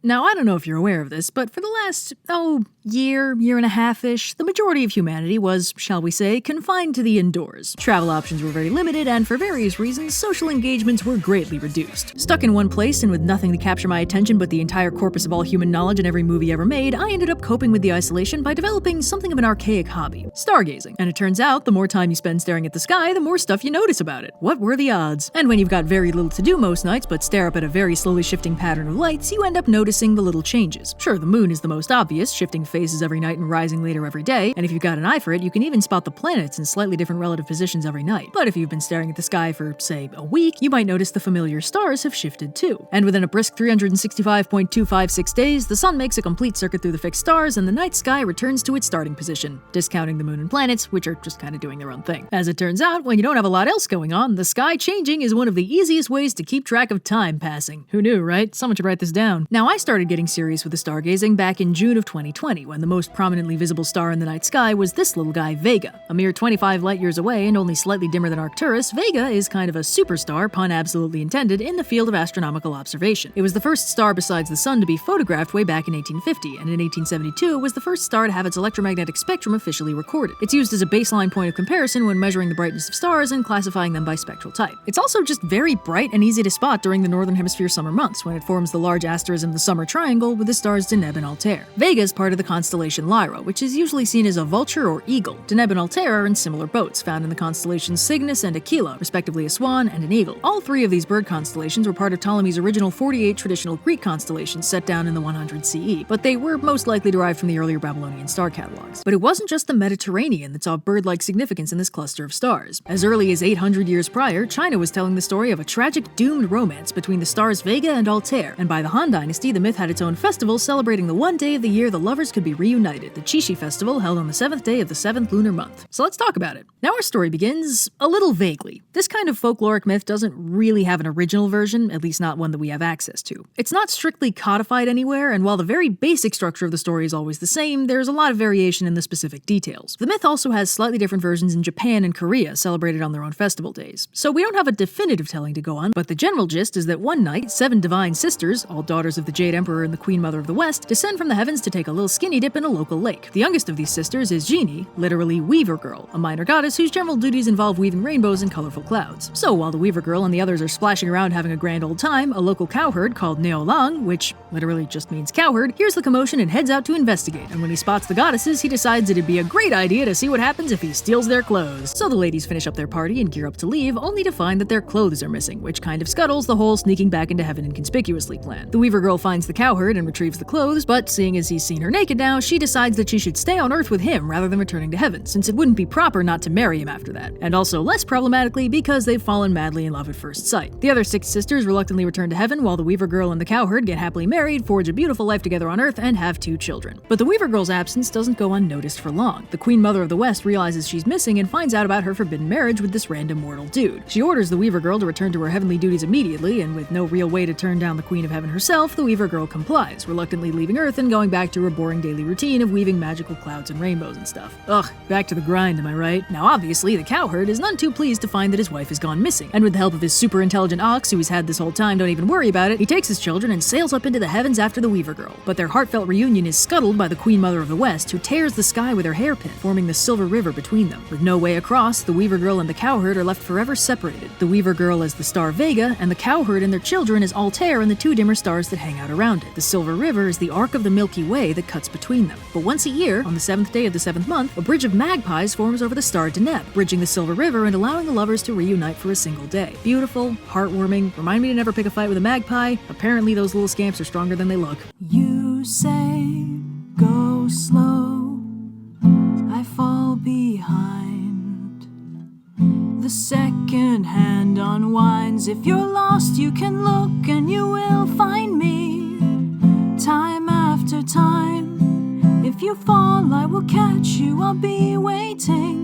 Now, I don't know if you're aware of this, but for the last, year and a half-ish, the majority of humanity was, shall we say, confined to the indoors. Travel options were very limited, and for various reasons, social engagements were greatly reduced. Stuck in one place and with nothing to capture my attention but the entire corpus of all human knowledge in every movie ever made, I ended up coping with the isolation by developing something of an archaic hobby: stargazing. And it turns out, the more time you spend staring at the sky, the more stuff you notice about it. What were the odds? And when you've got very little to do most nights but stare up at a very slowly shifting pattern of lights, you end up noticing the little changes. Sure, the moon is the most obvious, shifting phases every night and rising later every day, and if you've got an eye for it, you can even spot the planets in slightly different relative positions every night. But if you've been staring at the sky for, say, a week, you might notice the familiar stars have shifted too. And within a brisk 365.256 days, the sun makes a complete circuit through the fixed stars and the night sky returns to its starting position, discounting the moon and planets, which are just kind of doing their own thing. As it turns out, when you don't have a lot else going on, the sky changing is one of the easiest ways to keep track of time passing. Who knew, right? Someone should write this down. Now, I started getting serious with the stargazing back in June of 2020, when the most prominently visible star in the night sky was this little guy, Vega. A mere 25 light-years away and only slightly dimmer than Arcturus, Vega is kind of a superstar, pun absolutely intended, in the field of astronomical observation. It was the first star besides the sun to be photographed way back in 1850, and in 1872 it was the first star to have its electromagnetic spectrum officially recorded. It's used as a baseline point of comparison when measuring the brightness of stars and classifying them by spectral type. It's also just very bright and easy to spot during the northern hemisphere summer months, when it forms the large asterism the Summer Triangle with the stars Deneb and Altair. Vega is part of the constellation Lyra, which is usually seen as a vulture or eagle. Deneb and Altair are in similar boats, found in the constellations Cygnus and Aquila, respectively a swan and an eagle. All three of these bird constellations were part of Ptolemy's original 48 traditional Greek constellations set down in the 100 CE, but they were most likely derived from the earlier Babylonian star catalogs. But it wasn't just the Mediterranean that saw bird-like significance in this cluster of stars. As early as 800 years prior, China was telling the story of a tragic, doomed romance between the stars Vega and Altair, and by the Han Dynasty, the myth had its own festival celebrating the one day of the year the lovers could be reunited, the Qixi Festival, held on the 7th day of the 7th lunar month. So let's talk about it. Now our story begins a little vaguely. This kind of folkloric myth doesn't really have an original version, at least not one that we have access to. It's not strictly codified anywhere, and while the very basic structure of the story is always the same, there's a lot of variation in the specific details. The myth also has slightly different versions in Japan and Korea, celebrated on their own festival days. So we don't have a definitive telling to go on, but the general gist is that one night, 7 divine sisters, all daughters of the Jade Emperor and the Queen Mother of the West, descend from the heavens to take a little skinny dip in a local lake. The youngest of these sisters is Genie, literally Weaver Girl, a minor goddess whose general duties involve weaving rainbows and colorful clouds. So while the Weaver Girl and the others are splashing around having a grand old time, a local cowherd called Neolang, which literally just means cowherd, hears the commotion and heads out to investigate, and when he spots the goddesses, he decides it'd be a great idea to see what happens if he steals their clothes. So the ladies finish up their party and gear up to leave, only to find that their clothes are missing, which kind of scuttles the whole sneaking back into heaven inconspicuously plan. The Weaver Girl finds the cowherd and retrieves the clothes, but seeing as he's seen her naked now, she decides that she should stay on Earth with him rather than returning to heaven, since it wouldn't be proper not to marry him after that. And also less problematically because they've fallen madly in love at first sight. The other 6 sisters reluctantly return to heaven while the Weaver Girl and the cowherd get happily married, forge a beautiful life together on Earth, and have 2 children. But the Weaver Girl's absence doesn't go unnoticed for long. The Queen Mother of the West realizes she's missing and finds out about her forbidden marriage with this random mortal dude. She orders the Weaver Girl to return to her heavenly duties immediately, and with no real way to turn down the Queen of Heaven herself, the Weaver Girl complies, reluctantly leaving Earth and going back to her boring daily routine of weaving magical clouds and rainbows and stuff. Ugh, back to the grind, am I right? Now obviously, the cowherd is none too pleased to find that his wife has gone missing, and with the help of his super intelligent ox who he's had this whole time, don't even worry about it, he takes his children and sails up into the heavens after the Weaver Girl. But their heartfelt reunion is scuttled by the Queen Mother of the West, who tears the sky with her hairpin, forming the Silver River between them. With no way across, the Weaver Girl and the cowherd are left forever separated. The Weaver Girl as the star Vega, and the cowherd and their children as Altair and the 2 dimmer stars that hang out around it. The Silver River is the arc of the Milky Way that cuts between them. But once a year, on the 7th day of the 7th month, a bridge of magpies forms over the star Deneb, bridging the Silver River and allowing the lovers to reunite for a single day. Beautiful, heartwarming, remind me to never pick a fight with a magpie. Apparently those little scamps are stronger than they look. You say, go slow, I fall behind. The second hand unwinds. If you're lost, you can look and you will find me. Time after time, if you fall, I will catch you, I'll be waiting.